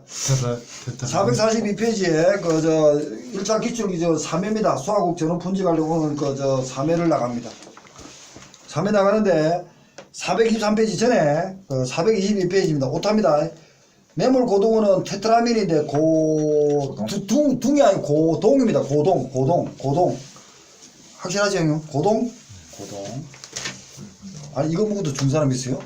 442페이지에 그 저 1차 기출기 저 3회입니다. 수화국 전원 분직하려고 오늘 그 저 3회를 나갑니다. 3회 나가는데 423페이지 전에 그 422페이지입니다. 오타입니다. 매몰 고동은 테트라민인데 둥이 아니고 고동입니다. 고동. 확실하죠, 형님? 고동. 아니, 이거 먹어도 준 사람 있어요?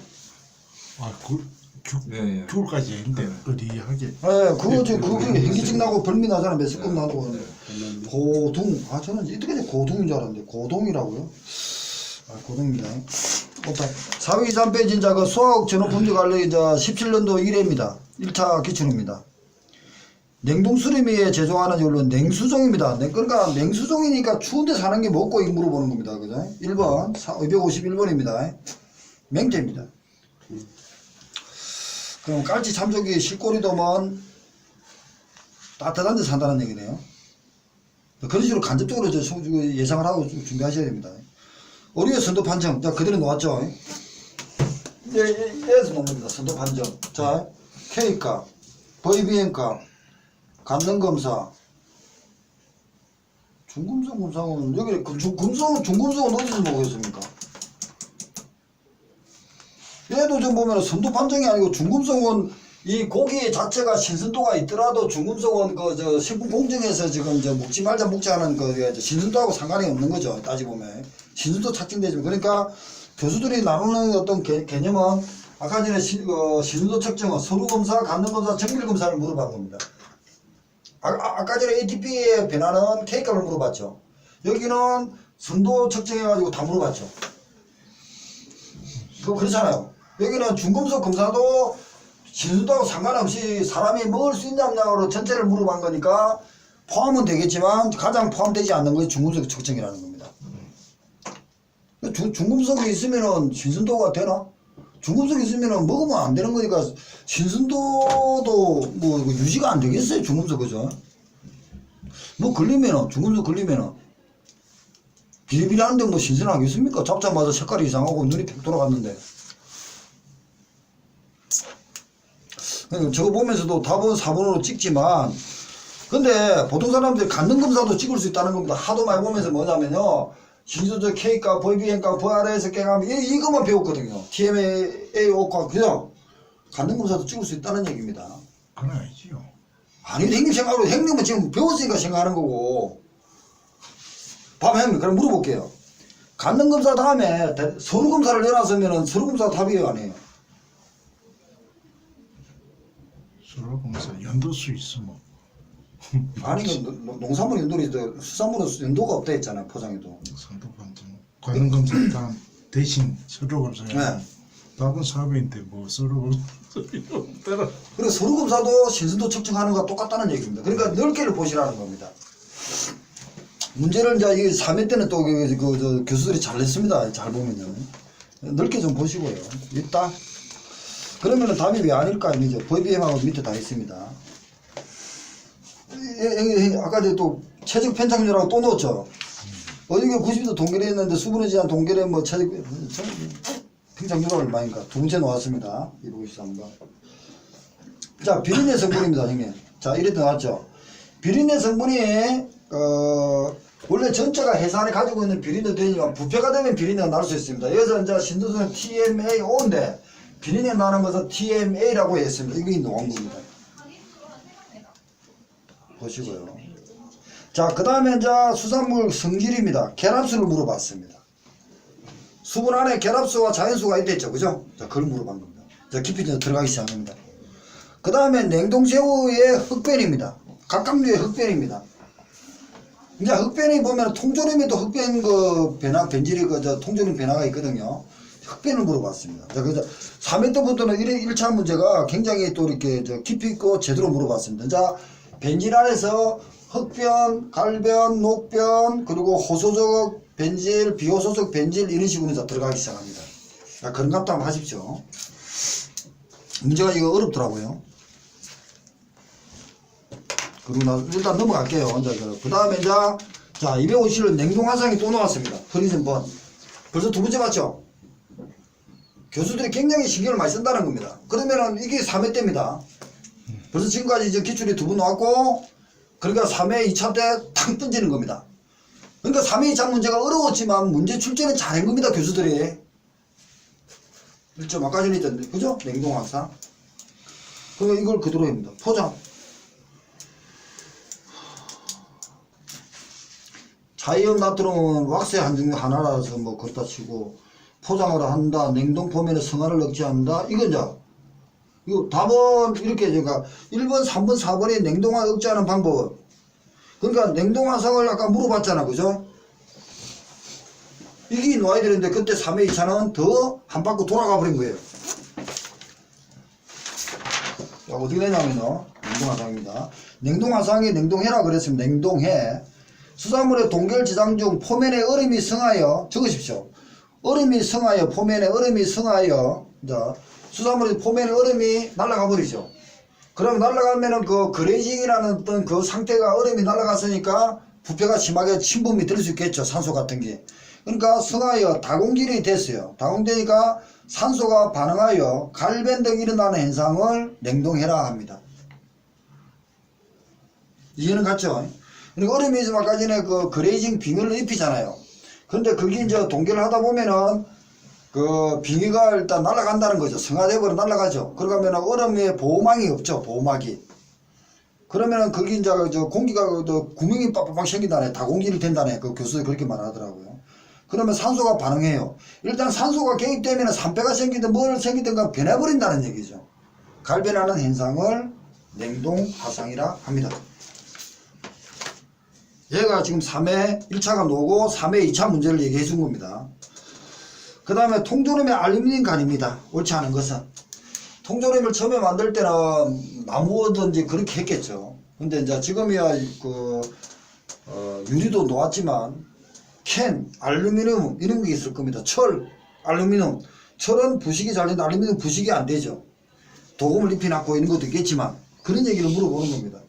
네. 겨울까지 했는데 어디하게. 네, 그거 현기증 나고 별미 나잖아. 메스꺼움 나고. 고둥. 아, 저는 이때까지 고둥인 줄 알았는데 고동이라고요? 아, 고동입니다. 423페이지 그 수화학 전원 분석 관련 17년도 1회입니다. 1차 기출입니다. 냉동수리미에 제조하는 이걸로 냉수종입니다. 그러니까 냉수종이니까 추운데 사는 게 뭐고 물어보는 겁니다. 그죠? 1번 251번입니다. 맹태입니다. 그럼 깔치 참조기 실꼬리도면 따뜻한 데 산다는 얘기네요. 그런 식으로 간접적으로 예상을 하고 준비하셔야 됩니다. 어류의 선도 판정. 자, 그대로 놓았죠. 얘에서 놓는 겁니다. 선도 판정. 자, K가, VBN가, 간능검사, 중금속 검사는 여기 중금속은 어디서 먹겠습니까? 얘도 좀 보면 선도 판정이 아니고 중금속은 이 고기 자체가 신선도가 있더라도 중금속은 그 식품 공정에서 지금 먹지 말자 하는 신선도하고 상관이 없는 거죠. 따지보면 신선도 착정되죠. 그러니까 교수들이 나누는 어떤 개념은 아까 전에 신선도 측정은 서류검사, 간능검사, 정밀검사를 물어본 겁니다. 아까 전에 ATP의 변화는 K값을 물어봤죠. 여기는 선도 측정해가지고 다 물어봤죠. 그렇잖아요. 여기는 중금속 검사도 신선도하고 상관없이 사람이 먹을 수 있냐 없냐로 전체를 물어본 거니까 포함은 되겠지만 가장 포함되지 않는 것이 중금속 측정이라는 겁니다. 중금속이 있으면은 신선도가 되나? 중금속이 있으면은 먹으면 안 되는 거니까 신선도도 뭐 유지가 안 되겠어요. 중금속 그죠? 뭐 걸리면은 중금속 걸리면은 비리비리한데 뭐 신선하겠습니까? 잡자마자 색깔이 이상하고 눈이 팩 돌아갔는데. 저거 보면서도 답은 4번으로 찍지만 근데 보통 사람들이 간능검사도 찍을 수 있다는 겁니다. 하도 많이 보면서 뭐냐면요. 신선도 K값, VBN값, VRS 값 이것만 배웠거든요. TMA, O값 그죠? 간능검사도 찍을 수 있다는 얘기입니다. 그건 아니지요. 아니 형님 생각으로 형님은 지금 배웠으니까 생각하는 거고 봐봐 형님 그럼 물어볼게요. 간능검사 다음에 서류검사를 내놨으면 서류검사가 답이에요 아니에요? 서류검사 연도수 있으면 아니 농산물 연도리 수산물은 연도가 없다 했잖아요. 포장에도 선도 판정. 관능검사 다음 대신 서류검사. 네. 답은 4배인데 뭐 서류검사 없더라. 그리고 서류검사도 신선도 측정하는 거와 똑같다는 얘기입니다. 그러니까 넓게를 보시라는 겁니다. 문제를 이제 이 3회 때는 또 교수들이 잘 냈습니다. 잘 보면요. 넓게 좀 보시고요. 있다. 그러면은 답이 왜 아닐까? 이제 VBM하고 밑에 다 있습니다. 아까 또 최적 편착률하고 또 넣었죠. 어디가 90도 동결에 있는데 수분에 지한 동결에 뭐 최적 편착률은 얼마인가? 두 번째 나왔습니다. 253번. 자, 비린내 성분입니다, 형님. 자, 이렇게 나왔죠. 비린내 성분이 원래 전체가 해산에 가지고 있는 비린내 되지만 부패가 되면 비린내가 날 수 있습니다. 여기서 이제 신도수는 TMAO인데 비린내 나는 것은 TMA라고 했습니다. 이게 나온 겁니다. 보시고요. 자, 그 다음에 이제 수산물 성질입니다. 결합수를 물어봤습니다. 수분 안에 결합수와 자연수가 있댔죠. 그죠? 자, 그걸 물어본 겁니다. 자, 깊이 들어가기 시작합니다. 그 다음에 냉동새우의 흑변입니다. 각각 류의 흑변입니다. 이제 흑변이 보면 통조림에도 흑변 변질이 통조림 변화가 있거든요. 흑변을 물어봤습니다. 자, 그래서 3회 때부터는 1차 문제가 굉장히 또 이렇게 깊이 있고 제대로 물어봤습니다. 자, 변질 안에서 흑변, 갈변, 녹변, 그리고 호소적 변질, 비호소적 변질 이런 식으로 이제 들어가기 시작합니다. 자, 그런 값도 한번 하십시오. 문제가 이거 어렵더라고요. 그리고 일단 넘어갈게요. 그 다음에 이제 자 257은 냉동화상이 또 나왔습니다. 흐리슨 번. 벌써 두 번째 맞죠? 교수들이 굉장히 신경을 많이 쓴다는 겁니다. 그러면은 이게 3회 때입니다. 벌써 지금까지 이제 기출이 2번 나왔고, 그러니까 3회 2차 때 탁 던지는 겁니다. 그러니까 3회 2차 문제가 어려웠지만 문제 출제는 잘한 겁니다, 교수들이. 1점 아까 전에 있던데, 그죠? 냉동학상. 그러니까 이걸 그대로 합니다. 포장. 자이온 나트륨은 왁스의 한 종류 하나라서 뭐 그렇다 치고, 포장을 한다, 냉동 포면에 성화를 억제한다. 이건 이제 이거 답은 이렇게 그러니까 1번, 3번, 4번이 냉동화 억제하는 방법은, 그러니까 냉동화성을 아까 물어봤잖아, 그죠? 이게 놓아야 되는데 그때 3회 2차는 더 한 바퀴 돌아가 버린 거예요. 자, 어떻게 되냐면요, 냉동화상입니다. 냉동화상이 냉동해라 그랬으면 냉동해. 수산물의 동결 지장 중 포면에 얼음이 성하여, 적으십시오. 얼음이 성하여, 포면에 얼음이 성하여, 자, 수산물의 포면에 얼음이 날아가 버리죠. 그럼 날아가면은 그 그레이징이라는 어떤 그 상태가, 얼음이 날아갔으니까 부패가 심하게 침범이 될 수 있겠죠. 산소 같은 게. 그러니까 성하여 다공질이 됐어요. 다공되니까 산소가 반응하여 갈변 등 일어나는 현상을 냉동해라 합니다. 이해는 갔죠? 그러니까 얼음이 있으면 아까 전에 그 그레이징 빙의를 입히잖아요. 근데 그게 이제 동결을 하다 보면은 그 빙의가 일단 날아간다는 거죠. 성화돼버려 날아가죠. 그러면 얼음에 보호막이 없죠. 보호막이. 그러면은 거기 이제 저 공기가 구멍이 빡빡 생긴다네. 다공질이 된다네. 그 교수들이 그렇게 말하더라고요. 그러면 산소가 반응해요. 일단 산소가 개입되면 산패가 생기든 뭘 생기든 간 변해버린다는 얘기죠. 갈변하는 현상을 냉동화상이라 합니다. 얘가 지금 3회 1차가 나오고 3회 2차 문제를 얘기해 준 겁니다. 그 다음에 통조림의 알루미늄 간입니다. 옳지 않은 것은. 통조림을 처음에 만들 때는 나무든지 그렇게 했겠죠. 근데 이제 지금이야 유리도 놓았지만 캔, 알루미늄 이런 게 있을 겁니다. 철, 알루미늄. 철은 부식이 잘 되는데 알루미늄 부식이 안 되죠. 도금을 입혀놨고 이런 것도 있겠지만 그런 얘기를 물어보는 겁니다.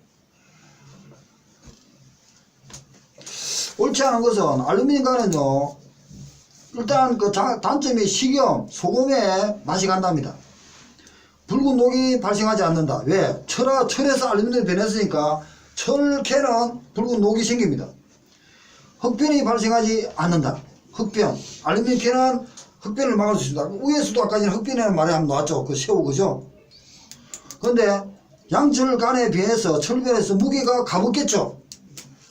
옳지 않은 것은 알루미늄 간은요, 일단 그 단점이 식염, 소금에 맛이 간답니다. 붉은 녹이 발생하지 않는다. 왜? 철에서 알루미늄이 변했으니까 철캔은 붉은 녹이 생깁니다. 흑변이 발생하지 않는다. 흑변. 알루미늄 캔은 흑변을 막을 수 있습니다. 위에서도 아까 전에 흑변이라는 말이 한번 나왔죠. 그 새우, 그죠? 근데 양철간에 비해서 철변에서 무게가 가볍겠죠.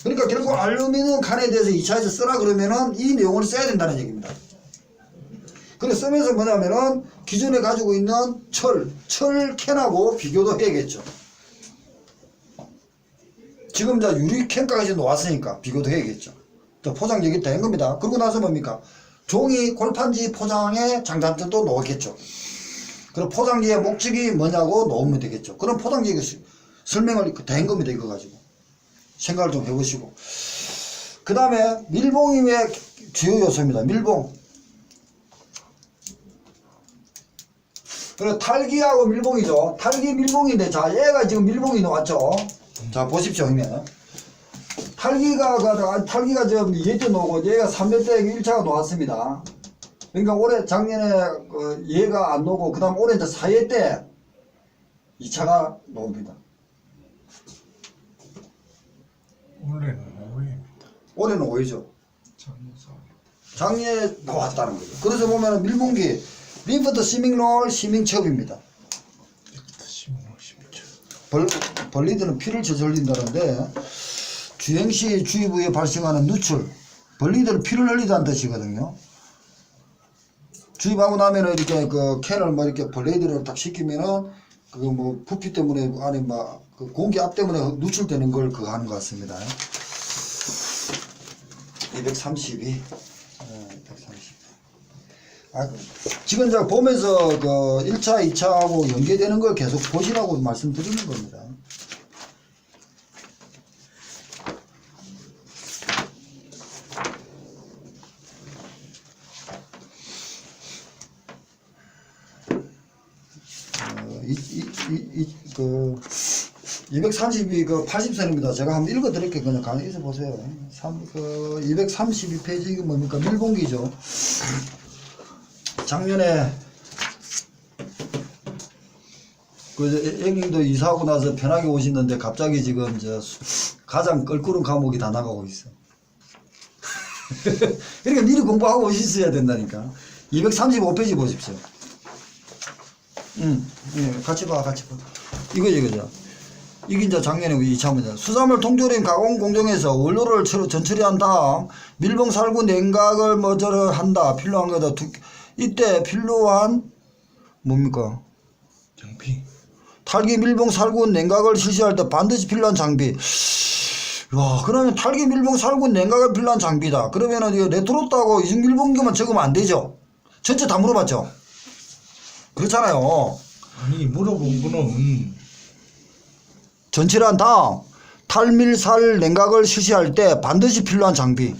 그러니까 결국 알루미늄 칸에 대해서 2차에서 쓰라 그러면은 이 내용을 써야 된다는 얘기입니다. 그래서 쓰면서 뭐냐면은 기존에 가지고 있는 철캔하고 비교도 해야겠죠. 지금 이제 유리캔까지 놓았으니까 비교도 해야겠죠. 포장력이 된 겁니다. 그러고 나서 뭡니까? 종이 골판지 포장에 장단점도 놓았겠죠. 그럼 포장지의 목적이 뭐냐고 놓으면 되겠죠. 그럼 포장지 설명을 된 겁니다. 이거 가지고. 생각을 좀 해보시고. 그 다음에 밀봉이 왜 주요 요소입니다. 밀봉. 그리고 탈기하고 밀봉이죠. 탈기 밀봉인데, 자, 얘가 지금 밀봉이 나왔죠. 자, 보십시오, 그러면. 탈기가 지금 2회 나오고, 얘가 3회 때 1차가 나왔습니다. 그러니까 올해, 작년에 얘가 안 나오고, 그 다음 올해 이제 4회 때 2차가 나옵니다. 올해는 5회입니다. 올해는 5회죠. 작년에 나왔다는 거죠. 그래서 보면 밀봉기, 리프트 시밍롤 시밍첩입니다. 리프트 시밍롤 시밍첩. 벌리들은 피를 저절린다는데, 주행 시 주위부에 발생하는 누출, 벌리들은 피를 흘리다는 뜻이거든요. 주입하고 나면은 이렇게 그 캔을 뭐 이렇게 블레이드를 딱 시키면은 그 뭐 부피 때문에 안에 막 그 공기 압 때문에 누출되는 걸 그거 하는 것 같습니다. 232. 230. 지금 제가 보면서 그 1차, 2차하고 연계되는 걸 계속 보시라고 말씀드리는 겁니다. 그 232 그 80선입니다. 제가 한번 읽어 드릴게요. 그냥 가만히 있어 보세요. 232페이지 이게 뭡니까? 밀봉기죠. 작년에 형님도 이사하고 나서 편하게 오시는데 갑자기 지금 가장 껄끄러운 과목이 다 나가고 있어. 그러니까 미리 공부하고 오셨어야 된다니까. 235페이지 보십시오. 예, 같이 봐. 이거죠. 이게 이제 작년에 2차 문제. 수산물 통조림 가공 공정에서 원료를 전처리한 다음 밀봉 살구 냉각을 뭐저를 한다. 필요한 거다. 이때 필요한 뭡니까? 장비. 탈기 밀봉 살구 냉각을 실시할 때 반드시 필요한 장비. 와, 그러면 탈기 밀봉 살구 냉각을 필요한 장비다. 그러면은 이거 레트로트하고 이중 밀봉기만 적으면 안 되죠. 전체 다 물어봤죠. 그렇잖아요. 아니 물어본 거는 전체를 한 다음 탈밀살 냉각을 실시할 때 반드시 필요한 장비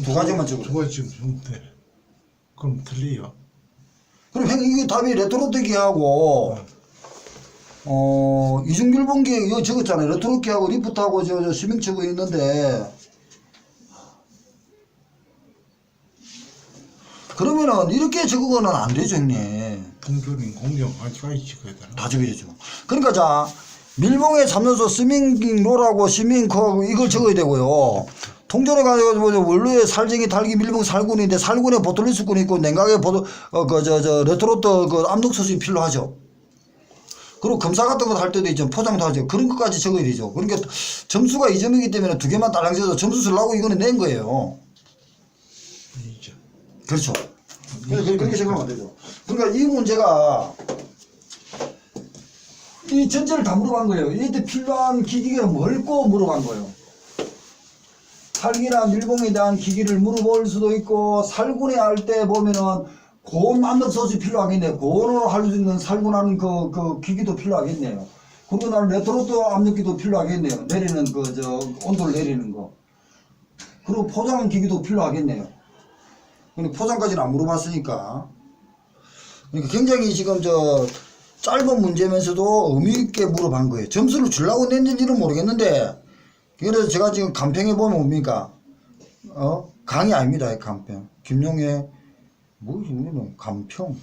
두 가지만 적으래. 두 가지 좀 돼. 그럼 틀려요. 그럼 형 이게 답이 레트로트기하고 이중밀봉기 이거 적었잖아요. 레트로트기하고 리프트하고 저 시밍 적어 있는데 그러면은 이렇게 적으고는 안 되죠, 형님. 통조림 공정 아직까지 찍어야 되나? 다 적어야죠. 그러니까 자 밀봉의 삼연소 스밍롤하고 시밍커하고 이걸 적어야 되고요. 통조림 가지고 원료의 살쟁이 탈기 밀봉 살군인데 살군에 보톨리스군이 있고 냉각에 레트로트 그 압력소식이 필요하죠. 그리고 검사 같은 거 할 때도 있죠. 포장도 하죠. 그런 것까지 적어야 되죠. 그러니까 점수가 2점이기 때문에 두 개만 딸랑 적어서 점수 쓰려고 이거는 낸 거예요. 이죠. 그렇죠. 그렇게 생각하면 안 되죠. 그러니까 이 문제가 이 전체를 다 물어본 거예요. 이때 필요한 기기가 뭘고 물어본 거예요. 살기나 밀봉에 대한 기기를 물어볼 수도 있고 살군에 할 때 보면은 고온 압력솥이 필요하겠네요. 고온으로 할 수 있는 살군하는 그 기기도 필요하겠네요. 그리고 나는 레트로트 압력기도 필요하겠네요. 내리는 온도를 내리는 거. 그리고 포장 기기도 필요하겠네요. 근데 포장까지는 안 물어봤으니까. 그러니까 굉장히 지금 짧은 문제면서도 의미있게 물어본 거예요. 점수를 주려고 냈는지는 모르겠는데, 그래서 제가 지금 간평해 보면 뭡니까? 강의 아닙니다, 간평. 김용의, 이거는 간평.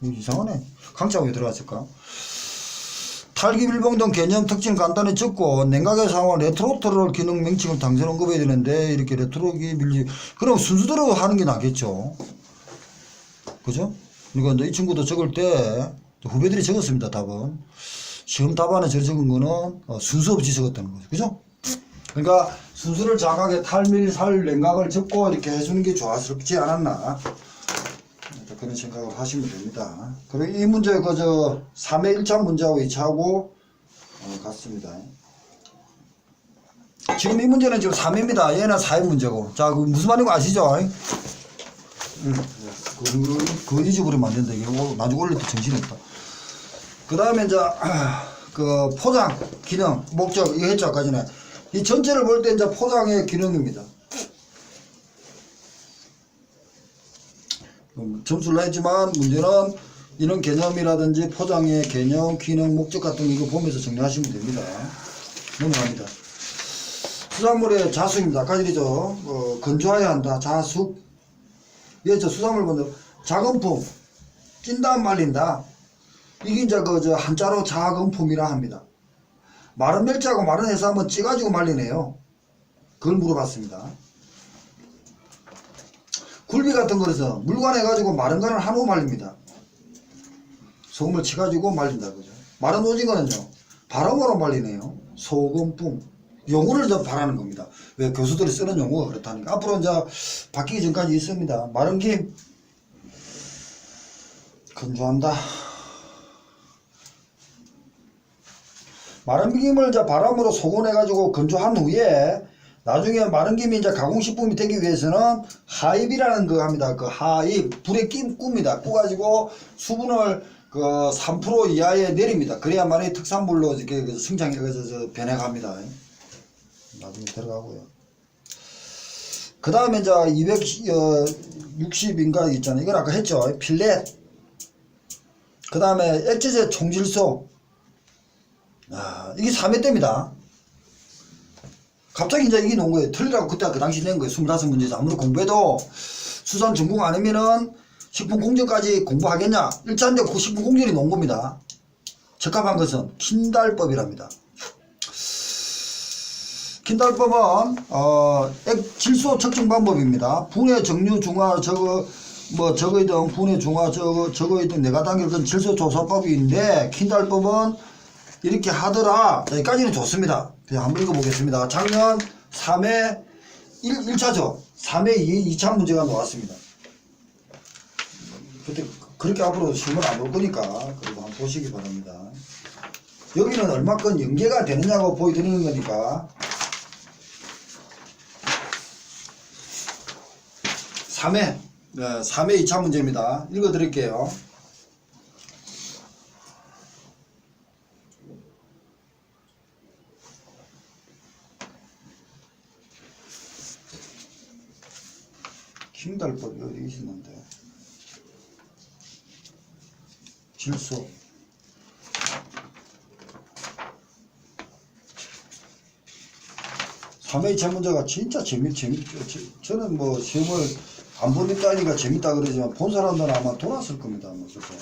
이상하네. 강자가 왜 들어갔을까? 탈기 밀봉 등 개념 특징 간단히 적고, 냉각에 사용한 레트로트를 기능 명칭을 당선 언급해야 되는데, 이렇게 레트로기 밀리, 그럼 순서대로 하는 게 낫겠죠. 그죠? 그러니까 이 친구도 적을 때, 후배들이 적었습니다, 답은. 시험 답안에 적은 거는 순서 없이 적었다는 거죠. 그죠? 그러니까 순서를 정확하게 탈밀살 냉각을 적고 이렇게 해주는 게 조화스럽지 않았나. 그런 생각을 하시면 됩니다. 그리고 이 문제, 3회 1차 문제하고 2차하고 같습니다. 지금 이 문제는 지금 3회입니다. 얘는 4회 문제고. 자, 그 무슨 말인지 아시죠? 그거 잊어버리면 안 된다. 이게 나중에 올릴 때 정신없다. 그 다음에 이제, 포장, 기능, 목적, 이거 했죠, 아까 전에. 이 전체를 볼 때 이제 포장의 기능입니다. 점수를 했지만 문제는 이런 개념이라든지 포장의 개념, 기능, 목적 같은 거 이거 보면서 정리하시면 됩니다. 넘어갑니다. 수산물의 자숙입니다. 아까 전이죠. 건조해야 한다. 자숙. 이게 수산물 보면 작은품, 찐다 말린다. 이게 이제 한자로 작은품이라 합니다. 마른 멸치하고 마른 해서 한번 찌가지고 말리네요. 그걸 물어봤습니다. 굴비 같은 거에서 물관해가지고 마른 거는 한우 말립니다. 소금을 치가지고 말린다 그죠. 마른 오징어는요 바람으로 말리네요. 소금뿐. 용어를 더 바라는 겁니다. 왜 교수들이 쓰는 용어가 그렇다니까. 앞으로 이제 바뀌기 전까지 있습니다. 마른 김 건조한다. 마른 김을 이제 바람으로 소건해가지고 건조한 후에 나중에 마른 김이 이제 가공식품이 되기 위해서는 하입이라는 거 합니다. 그 하입, 불에 꿉니다. 꾸가지고 수분을 3% 이하에 내립니다. 그래야만이 특산물로 이렇게 성장해서 변해갑니다. 나중에 들어가고요. 그 다음에 이제 260인가 있잖아요. 이건 아까 했죠. 필렛. 그 다음에 액체제 총질소. 이게 3회 때입니다. 갑자기 이제 이게 나온 거예요. 틀리라고 그때 그 당시 낸 거예요. 25문제에서. 아무리 공부해도 수산 전공 아니면은 식품공정까지 공부하겠냐. 일차인데 그 식품공정이 나온 겁니다. 적합한 것은 킨달법이랍니다. 킨달법은 질소 측정 방법입니다. 분해 정류 중화 적의 등 분해 중화 적의 등 네가 단계를 건 질소 조사법인데 킨달법은 이렇게 하더라. 여기까지는 좋습니다. 그냥 한번 읽어보겠습니다. 작년 3회 1차죠. 3회 2차 문제가 나왔습니다. 그때 그렇게 앞으로 시험을 안 볼 거니까 그래도 한번 보시기 바랍니다. 여기는 얼마큼 연계가 되느냐고 보여드리는 거니까 3회 2차 문제입니다. 읽어드릴게요. 킨달법이 어디 있었는데 질소 3회 2차 문제가 진짜 재밌죠. 저는 뭐 시험을 안 보니까 재밌다 그러지만 본 사람들은 아마 돌았을 겁니다. 뭐 그렇게.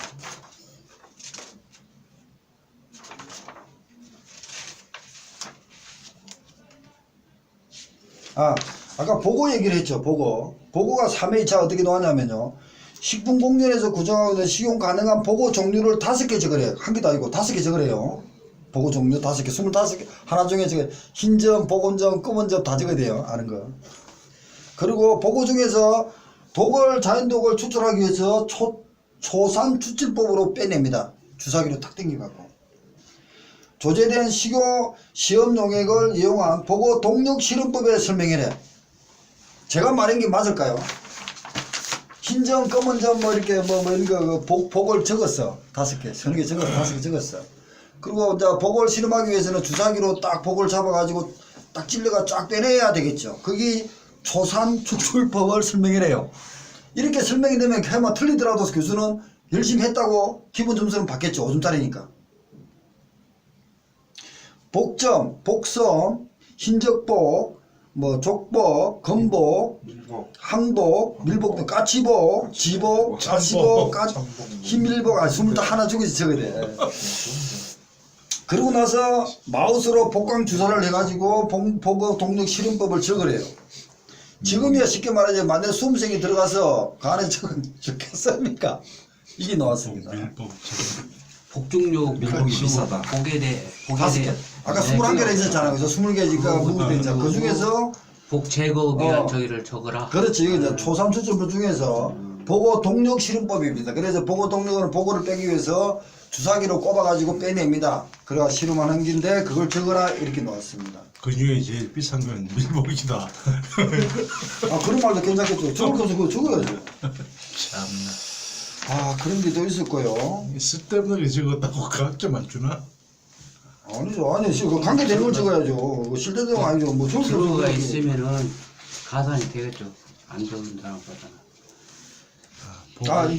아까 보고 얘기를 했죠. 보고가 3회 2차 어떻게 나왔냐면요. 식품 공면에서 구성하고 있는 식용 가능한 보고 종류를 5개 적으래요. 한 개도 아니고 5개 적으래요. 보고 종류 5개, 25개. 하나 중에 흰점, 보건점, 검은점 다 적어야 돼요. 아는 거. 그리고 보고 중에서 자연독을 추출하기 위해서 초산 추출법으로 빼냅니다. 주사기로 탁 당겨갖고. 조제된 식용 시험 용액을 이용한 보고 동력 실험법에 설명해래. 제가 말한 게 맞을까요? 흰점, 검은점 이렇게 이런 거 복을 적었어. 5개, 3개 적었어. 5개 적었어. 그리고 이제 복을 실험하기 위해서는 주사기로 딱 복을 잡아가지고 딱 찔러가 쫙 빼내야 되겠죠. 그게 초산 추출법을 설명이래요. 이렇게 설명이 되면 해마 틀리더라도 교수는 열심히 했다고 기본 점수는 받겠죠. 5점짜리니까. 복점, 복섬, 흰적복, 족복, 건복, 항복, 밀복 등 까치복, 지복, 까치복, 흰밀복, 21 중에서 적어야 돼. 그러고 나서 마우스로 복강 주사를 해가지고 보고 동력 실험법을 적으래요. 지금이야 쉽게 말하자면 만약 수험생이 들어가서 그 안에 적겠습니까? 이게 나왔습니다. 복중료 밀복이 비싸다. 복에 5개. 아까 21개를 있었잖아요. 그래서 20개니까 무구되니까 그 중에서 복 제거 위한 저기를 적어라. 그렇지. 이거 이제 초삼 추출법 중에서 보고 동력 실험법입니다. 그래서 보고 동력은 보고를 빼기 위해서 주사기로 꼽아가지고 빼냅니다. 그래가 실험하는 긴데 그걸 적어라 이렇게 나왔습니다. 그 중에 제일 비싼 건 밀복이다. 그런 말도 괜찮겠죠. 적을 것은 그거 적어야죠. 참나. 그런 게 더 있을 거요. 쓸데없는 적었다고 각점 안 주나? 아니죠. 그 관계되는 걸 적어야죠. 실대대용 아니죠. 적을 주로가 거 있으면은 가산이 되겠죠. 안 좋은 사람보다는.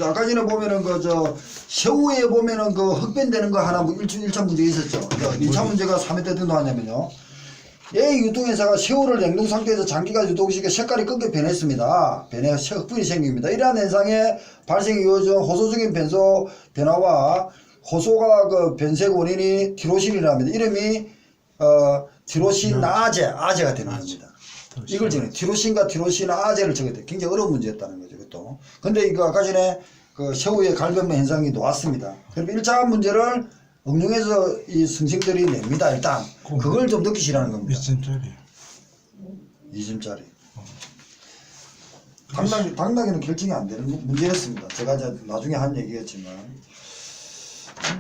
아까 전에 보면은 새우에 보면은 흑변되는 거 하나 1차 문제 있었죠. 2차 문제가 3회 때 어떤 하냐면요. A 유통회사가 새우를 냉동 상태에서 장기간 유통시켜 색깔이 끄게 변했습니다. 흑변이 생깁니다. 이러한 현상의 발생이 이루어진 호소 중인 변소 변화와 호소가 변색 원인이 티로신이랍니다. 이름이 티로신아제가 되는 겁니다. 이걸 적어요. 티로신과 티로신아제를 적어야 돼. 굉장히 어려운 문제였다는 거죠. 이것도. 근데 이거 아까 전에 새우의 갈변 현상이 나왔습니다. 그럼 1차 문제를 응용해서 이 선생들이 냅니다. 일단 그걸 좀 느끼시라는 겁니다. 2점짜리. 2점짜리. 당당히는 결정이 안 되는 문제였습니다. 제가 이제 나중에 한 얘기였지만.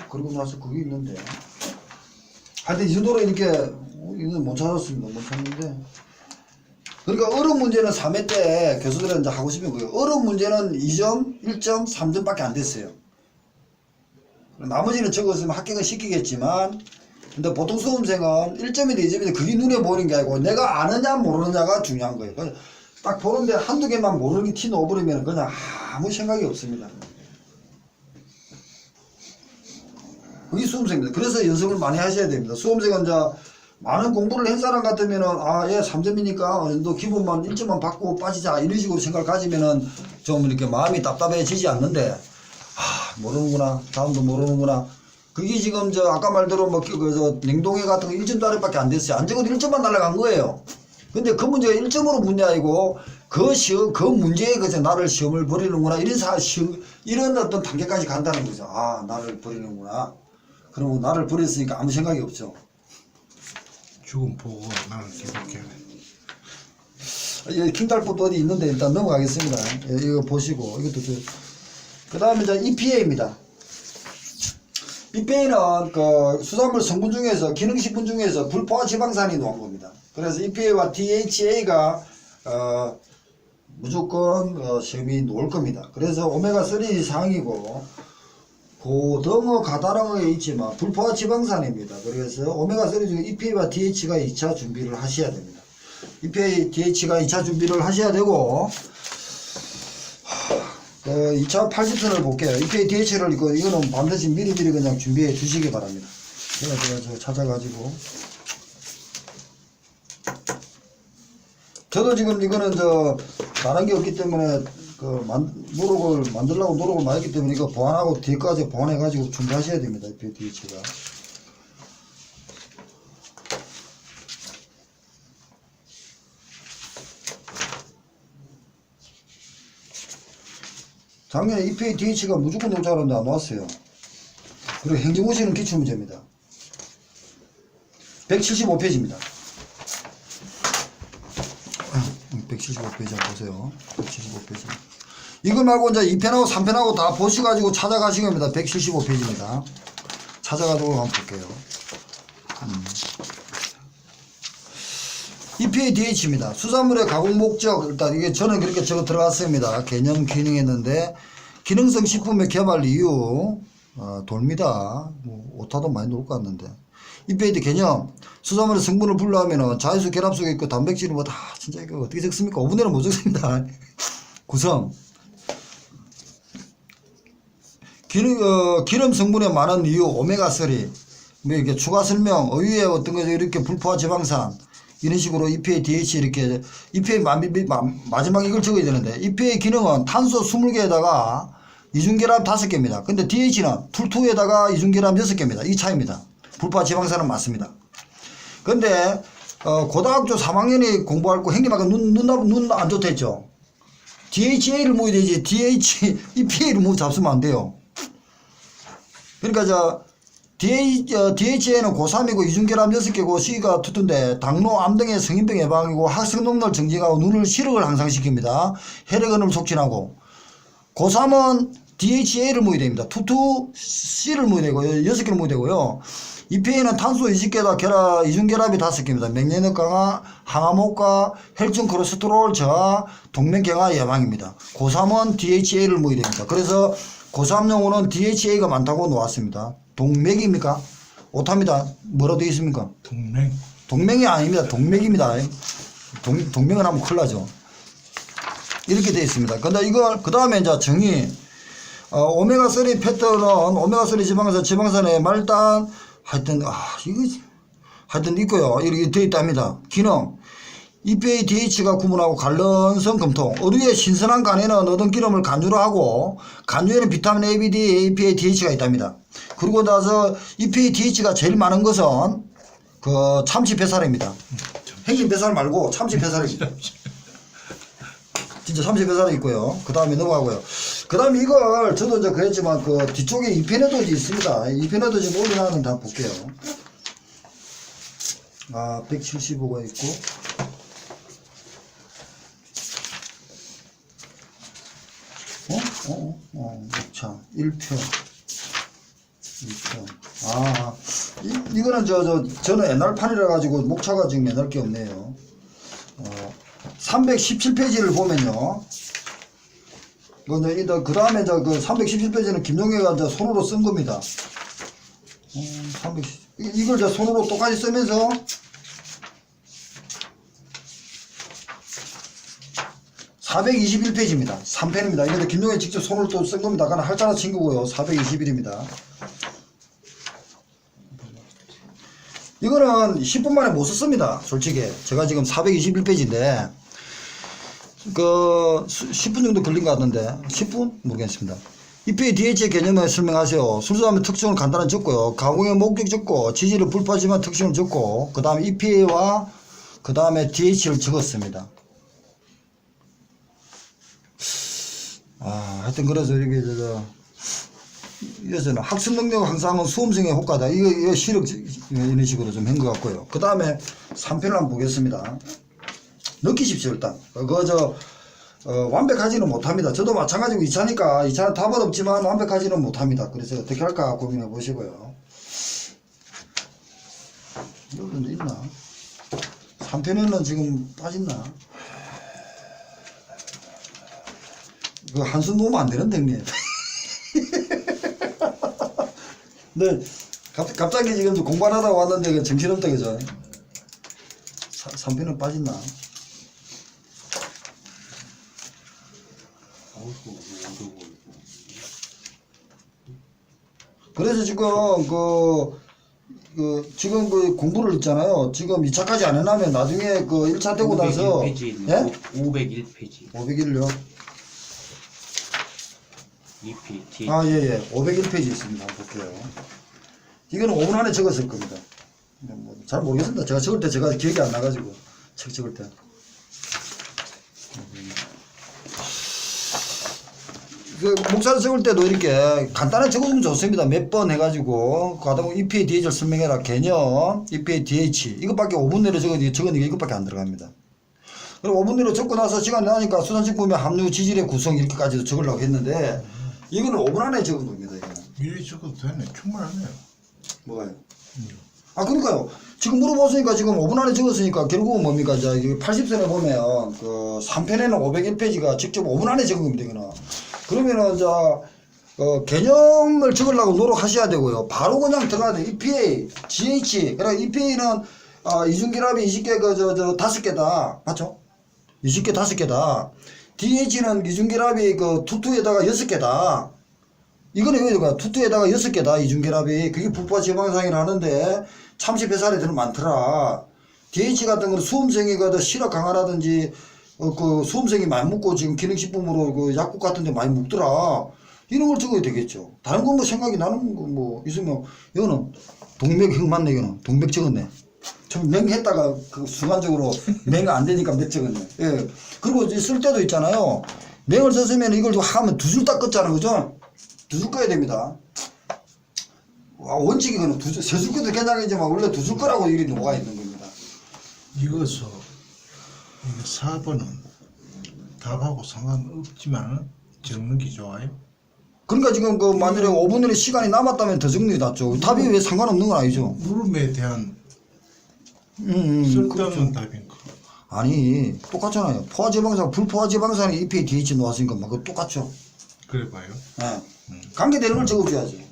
그러고 나서 그게 있는데. 하여튼 이 정도로 이렇게 이건 못 찾았습니다. 못 찾는데. 그러니까 어려운 문제는 3회 때 교수들은 이제 하고 싶은 거예요. 어려운 문제는 2점, 1점, 3점밖에 안 됐어요. 나머지는 적었으면 합격은 시키겠지만, 근데 보통 수험생은 1점이든 2점이든 그게 눈에 보이는 게 아니고 내가 아느냐 모르느냐가 중요한 거예요. 딱 보는데 한두 개만 모르는 게 티 넣어버리면 그냥 아무 생각이 없습니다. 그게 수험생입니다. 그래서 연습을 많이 하셔야 됩니다. 수험생은 이제 많은 공부를 한 사람 같으면은 얘 3점이니까 어느 정도 기본만 1점만 받고 빠지자 이런 식으로 생각을 가지면은 좀 이렇게 마음이 답답해지지 않는데 모르는구나 다음도 모르는구나 그게 지금 아까 말대로 뭐 냉동해 같은 거 1점짜리밖에 안 됐어요. 안 적어도 1점만 날라간 거예요. 근데 그 문제가 1점으로 문제 아니고 그 문제에 그저 나를 시험을 버리는구나 이런 어떤 단계까지 간다는 거죠. 아, 나를 버리는구나. 그러면 나를 버렸으니까 아무 생각이 없죠. 죽음 보고 나를 기록해. 여기 킹달법도 어디 있는데 일단 넘어가겠습니다. 예, 이거 보시고 이것도 그 다음에 이제 EPA입니다. EPA는 그 수산물 성분 중에서 기능식품 중에서 불포화 지방산이 나온 겁니다. 그래서 EPA와 DHA가 무조건 시험이 나올 겁니다. 그래서 오메가3 상이고 고등어 가다랑어에 있지만 불포화 지방산입니다. 그래서 오메가3 중에 EPA와 DH가 2차 준비를 하셔야 됩니다. EPA, DH가 2차 준비를 하셔야 되고 2차 80편을 볼게요. EPA, DH를 이거는 반드시 미리미리 그냥 준비해 주시기 바랍니다. 제가 저 찾아가지고 저도 지금 이거는 다른 게 없기 때문에 노력을 만들려고 노력을 많이 했기 때문에 이거 보완하고 뒤까지 보완해가지고 준비하셔야 됩니다. EPA, DH가. 작년에 EPA, DH가 무조건 나올 줄 알았는데 안 나왔어요. 그리고 행정고시는 기출문제입니다. 175페이지입니다. 175페이지 한번 보세요. 175페이지. 이거 말고 이제 2편하고 3편하고 다 보셔가지고 찾아가시면 됩니다. 175페이지입니다. 찾아가도록 한번 볼게요. EPA, DH입니다. 수산물의 가공 목적, 일단 이게 저는 그렇게 적어 들어갔습니다. 개념 기능했는데, 기능성 식품의 개발 이유, 돕니다. 뭐, 오타도 많이 나올 것 같는데. EPA 개념, 수산물의 성분을 분류하면 자연수 결합 속에 있고 단백질은 뭐 다, 진짜 이거 어떻게 적습니까? 5분의 1은 못 적습니다. 구성. 기름 성분에 많은 이유, 오메가3. 뭐 이렇게 추가 설명, 어유의 어떤 거 이렇게 불포화 지방산. 이런 식으로 EPA, DH 이렇게 EPA 마지막 이걸 적어야 되는데 EPA 기능은 탄소 20개에다가 이중결합 5개입니다. 근데 DH는 툴2에다가 이중결합 6개입니다. 이 차이입니다. 불포화 지방산은 맞습니다. 근데 고등학교 3학년이 공부할 거 행님아까 눈 안 좋다 했죠. DHA를 모여야 되지 EPA를 뭐 잡수면 안 돼요. 그러니까 DHA는 고3이고 이중결합 6개고 C가 투투인데 당뇨, 암 등의 성인병 예방이고 학생동물 정지하고 눈을 시력을 향상시킵니다. 혈액순환을 촉진하고 고3은 DHA를 모여야 됩니다. 투투 C를 모여야 되고요. 6개를 모여야 되고요. EPA는 탄소 20개다 이중결합이 5개입니다. 맥레는 강화, 항암효과, 혈중 콜레스테롤 저하, 동맥경화 예방입니다. 고3은 DHA를 모여야 됩니다. 그래서 고3 용어는 DHA가 많다고 나왔습니다. 동맥입니까? 오타입니다. 뭐라고 되어 있습니까? 동맹. 동맹이 아닙니다. 동맥입니다. 동맹을 하면 큰일 나죠. 이렇게 되어 있습니다. 근데 이걸, 그 다음에 이제 정의, 오메가3 패턴은 오메가3 지방산의 말단, 하여튼 있고요. 이렇게 되어 있답니다. 기능. EPA, DH가 구분하고 관련성 검토. 어류의 신선한 간에는 얻은 기름을 간주로 하고 간주에는 비타민 A, B, D, EPA, DH가 있답니다. 그리고 나서 EPA, DH가 제일 많은 것은 그 참치 뱃살입니다. 행진 뱃살 말고 참치 뱃살입니다. 진짜 참치 뱃살이 있고요. 그 다음에 넘어가고요. 그 다음에 이걸 저도 이제 그랬지만 그 뒤쪽에 2편에도 있습니다. 2편에도 지금 올려놨는데 한번 볼게요. 175가 있고. 자, 1편. 2편. 이거는 저는 옛날 판이라 가지고 목차가 지금 옛날 게 없네요. 317페이지를 보면요. 그 다음에 그 317페이지는 김용혜가 손으로 쓴 겁니다. 이걸 손으로 똑같이 쓰면서 (421페이지입니다) 3편입니다. 이거 김용혜 직접 손으로 또 쓴 겁니다. 그냥 할자나 친 거고요. 421입니다. 이거는 10분 만에 못 썼습니다. 솔직히 제가 지금 421페이지인데 그 10분 정도 걸린 것 같는데 10분? 모르겠습니다. EPA DH의 개념을 설명하세요. 술수함의 특징을 간단히 적고요. 가공의 목적 적고 지질을 불포화지방 특징을 적고 그 다음에 EPA와 그 다음에 DH를 적었습니다. 하여튼 그래서 이게 이것은 학습 능력 향상은 수험생의 효과다. 이거 시력 이런 식으로 좀 한 것 같고요. 그 다음에 3편을 한번 보겠습니다. 느끼십시오 일단. 완벽하지는 못합니다. 저도 마찬가지고 2차니까 2차는 답은 없지만 완벽하지는 못합니다. 그래서 어떻게 할까 고민해 보시고요. 여기도 있나? 3편에는 지금 빠졌나? 그 한숨 놓으면 안 되는데 형님. 네, 갑자기 지금 공부하다 왔는데 그 정신없다 그죠? 3편은 빠졌나? 그래서 지금 지금 그 공부를 있잖아요. 지금 2차까지 안 해놔면 나중에 그 1차 되고 나서 501페이지 예? 501페이지 501요? EP D 예. 501페이지 있습니다. 한번 볼게요. 이거는 5분 안에 적었을 겁니다. 잘 모르겠습니다. 제가 적을 때 제가 기억이 안 나가지고 책 적을 때. 그 목차를 적을 때도 이렇게 간단하게 적어주면 좋습니다. 몇 번 해가지고 가다가 EPA DH를 설명해라 개념 EPA DH 이것밖에 5분 내로 적으니까 이것밖에 안 들어갑니다. 그리고 5분 내로 적고 나서 시간이 나니까 수산식품의 함유 지질의 구성 이렇게까지도 적으려고 했는데 이거는 5분 안에 적은 겁니다. 이거는. 미리 적어도 되네. 충분하네요. 뭐가요? 그러니까요. 지금 물어보시니까 지금 5분 안에 적었으니까 결국은 뭡니까? 이제 80선에 보면 그 3편에는 501페이지가 직접 5분 안에 적은 겁니다. 이거는. 그러면은 개념을 적으려고 노력하셔야 되고요. 바로 그냥 들어가야 돼. EPA, GH. 그러니까 EPA는 이중결합이 20개 5개다. 맞죠? 20개 5개다. DH는 이중결합이 투투에다가 6개다. 이거는 왜 이거야? 투투에다가 6개다. 이중결합이. 그게 불포화 지방상이라 하는데 참치 뱃살이 더 많더라. DH 같은 거는 수험생이 시력 강화라든지 그 수험생이 많이 먹고 지금 기능식품으로 그 약국 같은 데 많이 먹더라. 이런 걸 적어야 되겠죠. 다른 건 뭐 생각이 나는 거 뭐 있으면 이거는 동맥형 맞네. 이거는 동맥 적었네. 좀 맹했다가 그 순간적으로 맹 안 되니까 맥 적었네. 예. 그리고 이제 쓸 때도 있잖아요. 맹을 썼으면 이걸 하면 두 줄 딱 껐잖아. 그죠? 두 줄 꺼야 됩니다. 원칙이 그는 세 줄 꺼도 괜찮겠지만 원래 두 줄 거라고 일이 녹아 있는 겁니다. 이것서 이게 4번은 답하고 상관없지만 적는 게 좋아요. 그러니까 지금 만약에 5분 내에 시간이 남았다면 더 적는 게 낫죠. 답이 왜 상관없는 건 아니죠. 물음에 대한 쓸데없는 그렇죠. 답인가. 아니 똑같잖아요. 포화지방산 불포화지방산에 EPA DH 놓았으니까 막 그거 똑같죠. 그래 봐요. 예. 관계되는 걸 적어줘야지.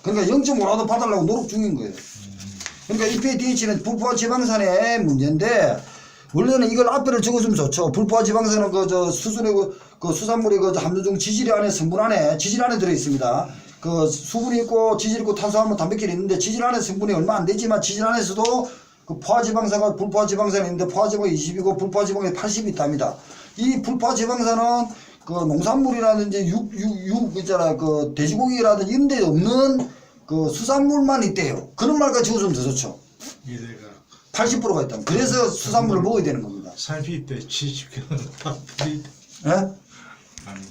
그러니까 0.5라도 받으려고 노력 중인 거예요. 그러니까 EPA DH는 불포화지방산의 문제인데 원래는 이걸 앞에를 적어주면 좋죠. 불포화지방산은 수순의 수산물의 함유 중 지질 안에 성분 안에 지질 안에 들어 있습니다. 그 수분이 있고 지질 있고 탄수화물 단백질이 있는데 지질 안에 성분이 얼마 안 되지만 지질 안에서도 그 포화지방산과 불포화지방산이 있는데 포화지방이 20이고 불포화지방이 80이 있답니다. 이 불포화지방산은 그 농산물이라든지 육 있잖아요. 그 돼지고기라든지 이런 데 없는 그 수산물만 있대요. 그런 말까지 적어주면 더 좋죠. 이래가 80%가 있다. 그래서 수산물을 먹어야 되는 겁니다. 살피 때 70kg 다 뿌리. 예?